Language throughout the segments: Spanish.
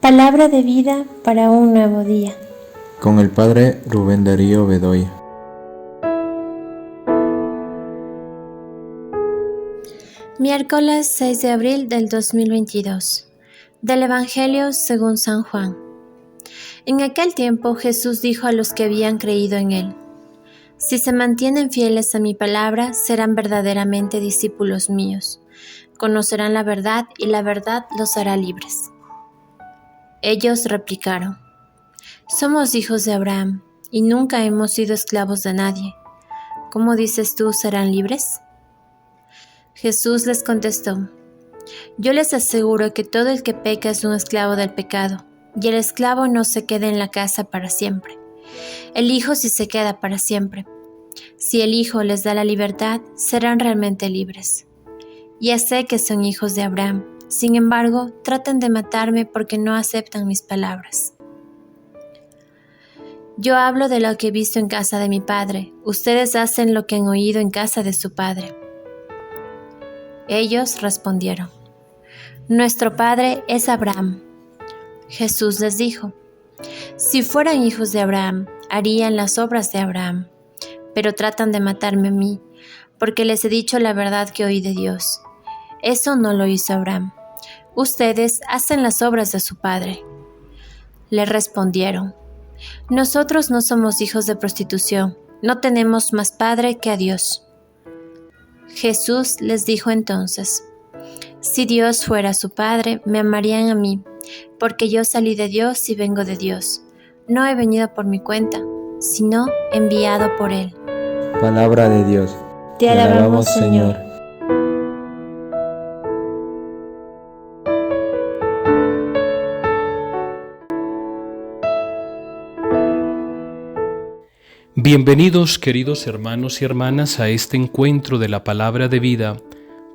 Palabra de vida para un nuevo día. Con el Padre Rubén Darío Bedoya. Miércoles 6 de abril del 2022. Del Evangelio según San Juan. En aquel tiempo Jesús dijo a los que habían creído en Él: Si se mantienen fieles a mi palabra, serán verdaderamente discípulos míos. Conocerán la verdad y la verdad los hará libres. Ellos replicaron: Somos hijos de Abraham y nunca hemos sido esclavos de nadie. ¿Cómo dices tú, serán libres? Jesús les contestó: Yo les aseguro que todo el que peca es un esclavo del pecado, y el esclavo no se queda en la casa para siempre. El Hijo sí se queda para siempre. Si el Hijo les da la libertad, serán realmente libres. Ya sé que son hijos de Abraham, sin embargo, tratan de matarme porque no aceptan mis palabras. Yo hablo de lo que he visto en casa de mi padre, ustedes hacen lo que han oído en casa de su padre. Ellos respondieron: Nuestro padre es Abraham. Jesús les dijo: Si fueran hijos de Abraham, harían las obras de Abraham, pero tratan de matarme a mí, porque les he dicho la verdad que oí de Dios. Eso no lo hizo Abraham. Ustedes hacen las obras de su padre. Le respondieron: Nosotros no somos hijos de prostitución, no tenemos más padre que a Dios. Jesús les dijo entonces: Si Dios fuera su padre, me amarían a mí, porque yo salí de Dios y vengo de Dios. No he venido por mi cuenta, sino enviado por Él. Palabra de Dios. Te alabamos, Señor. Bienvenidos, queridos hermanos y hermanas, a este encuentro de la palabra de vida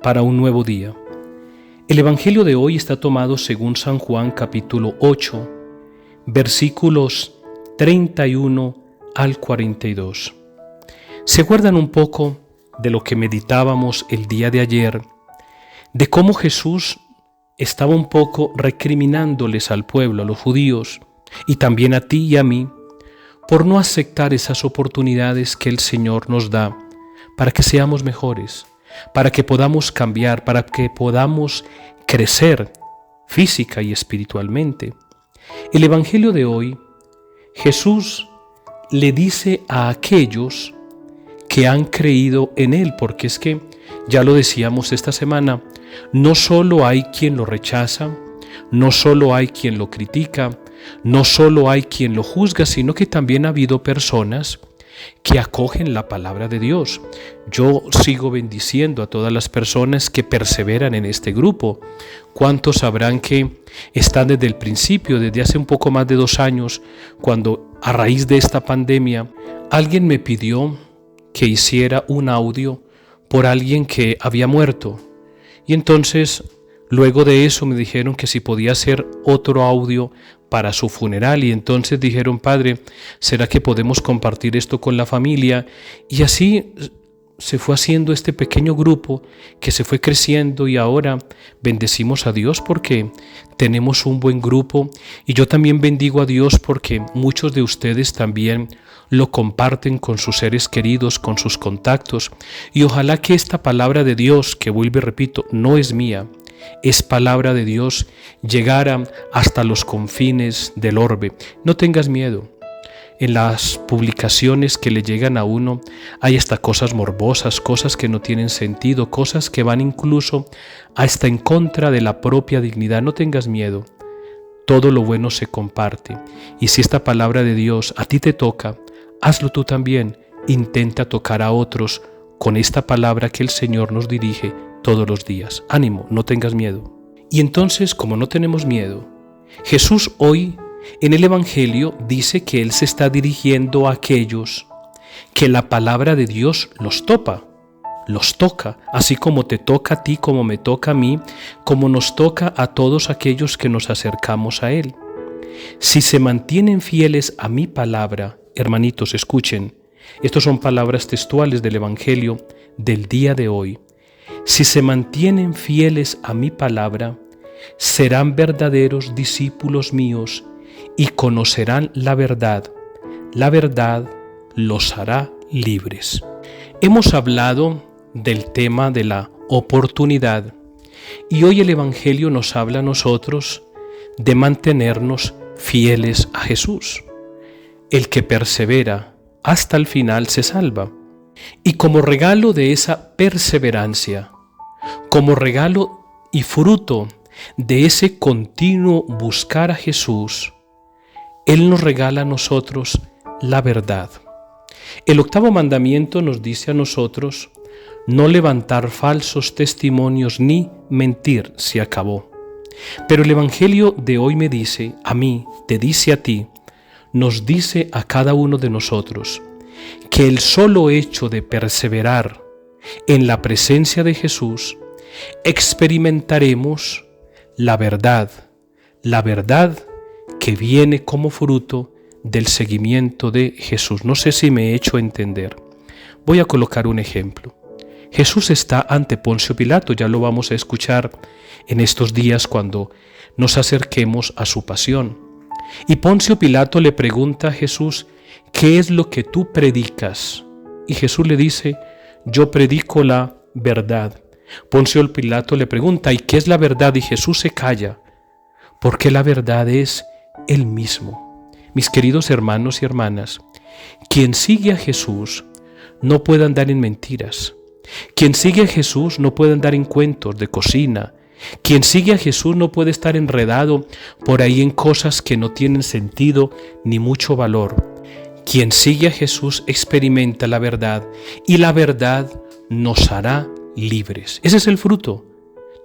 para un nuevo día. El Evangelio de hoy está tomado según San Juan capítulo 8, versículos 31 al 42. ¿Se acuerdan un poco de lo que meditábamos el día de ayer? De cómo Jesús estaba un poco recriminándoles al pueblo, a los judíos, y también a ti y a mí, por no aceptar esas oportunidades que el Señor nos da para que seamos mejores, para que podamos cambiar, para que podamos crecer física y espiritualmente. El Evangelio de hoy, Jesús le dice a aquellos que han creído en Él, porque es que, ya lo decíamos esta semana, no solo hay quien lo rechaza, no solo hay quien lo critica, no solo hay quien lo juzga, sino que también ha habido personas que acogen la palabra de Dios. Yo sigo bendiciendo a todas las personas que perseveran en este grupo. ¿Cuántos sabrán que están desde el principio, desde hace un poco más de 2 años, cuando a raíz de esta pandemia, alguien me pidió que hiciera un audio por alguien que había muerto? Y entonces, luego de eso me dijeron que si podía hacer otro audio para su funeral, y entonces dijeron: Padre, ¿será que podemos compartir esto con la familia? Y así se fue haciendo este pequeño grupo que se fue creciendo, y ahora bendecimos a Dios porque tenemos un buen grupo, y yo también bendigo a Dios porque muchos de ustedes también lo comparten con sus seres queridos, con sus contactos, y ojalá que esta palabra de Dios, que vuelvo y repito, no es mía, es palabra de Dios, llegara hasta los confines del orbe. No tengas miedo. En las publicaciones que le llegan a uno hay hasta cosas morbosas, cosas que no tienen sentido, cosas que van incluso hasta en contra de la propia dignidad. No tengas miedo. Todo lo bueno se comparte. Y si esta palabra de Dios a ti te toca, hazlo tú también. Intenta tocar a otros con esta palabra que el Señor nos dirige todos los días. Ánimo, no tengas miedo. Y entonces, como no tenemos miedo, Jesús hoy en el Evangelio dice que Él se está dirigiendo a aquellos que la palabra de Dios los toca, así como te toca a ti, como me toca a mí, como nos toca a todos aquellos que nos acercamos a Él. Si se mantienen fieles a mi palabra, hermanitos, escuchen, estas son palabras textuales del Evangelio del día de hoy. Si se mantienen fieles a mi palabra, serán verdaderos discípulos míos y conocerán la verdad los hará libres. Hemos hablado del tema de la oportunidad y hoy el Evangelio nos habla a nosotros de mantenernos fieles a Jesús. El que persevera hasta el final se salva. Y como regalo de esa perseverancia, como regalo y fruto de ese continuo buscar a Jesús, Él nos regala a nosotros la verdad. El 8º mandamiento nos dice a nosotros no levantar falsos testimonios ni mentir, se acabó. Pero el Evangelio de hoy me dice, a mí, te dice a ti, nos dice a cada uno de nosotros, que el solo hecho de perseverar en la presencia de Jesús, experimentaremos la verdad que viene como fruto del seguimiento de Jesús. No sé si me he hecho entender. Voy a colocar un ejemplo. Jesús está ante Poncio Pilato, ya lo vamos a escuchar en estos días cuando nos acerquemos a su pasión. Y Poncio Pilato le pregunta a Jesús, ¿qué es lo que tú predicas? Y Jesús le dice, yo predico la verdad. Poncio Pilato le pregunta, ¿y qué es la verdad? Y Jesús se calla, porque la verdad es Él mismo. Mis queridos hermanos y hermanas, quien sigue a Jesús no puede andar en mentiras. Quien sigue a Jesús no puede andar en cuentos de cocina. Quien sigue a Jesús no puede estar enredado por ahí en cosas que no tienen sentido ni mucho valor. Quien sigue a Jesús experimenta la verdad y la verdad nos hará libres. Ese es el fruto.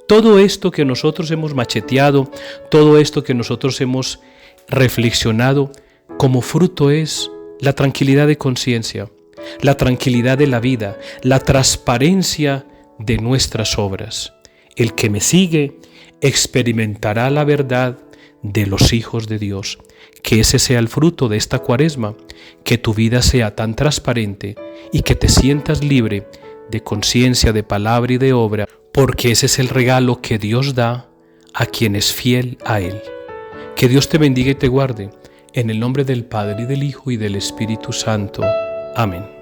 Todo esto que nosotros hemos macheteado, todo esto que nosotros hemos reflexionado, como fruto es la tranquilidad de conciencia, la tranquilidad de la vida, la transparencia de nuestras obras. El que me sigue experimentará la verdad de los hijos de Dios. Que ese sea el fruto de esta Cuaresma, que tu vida sea tan transparente y que te sientas libre de conciencia, de palabra y de obra, porque ese es el regalo que Dios da a quien es fiel a Él. Que Dios te bendiga y te guarde, en el nombre del Padre y del Hijo y del Espíritu Santo. Amén.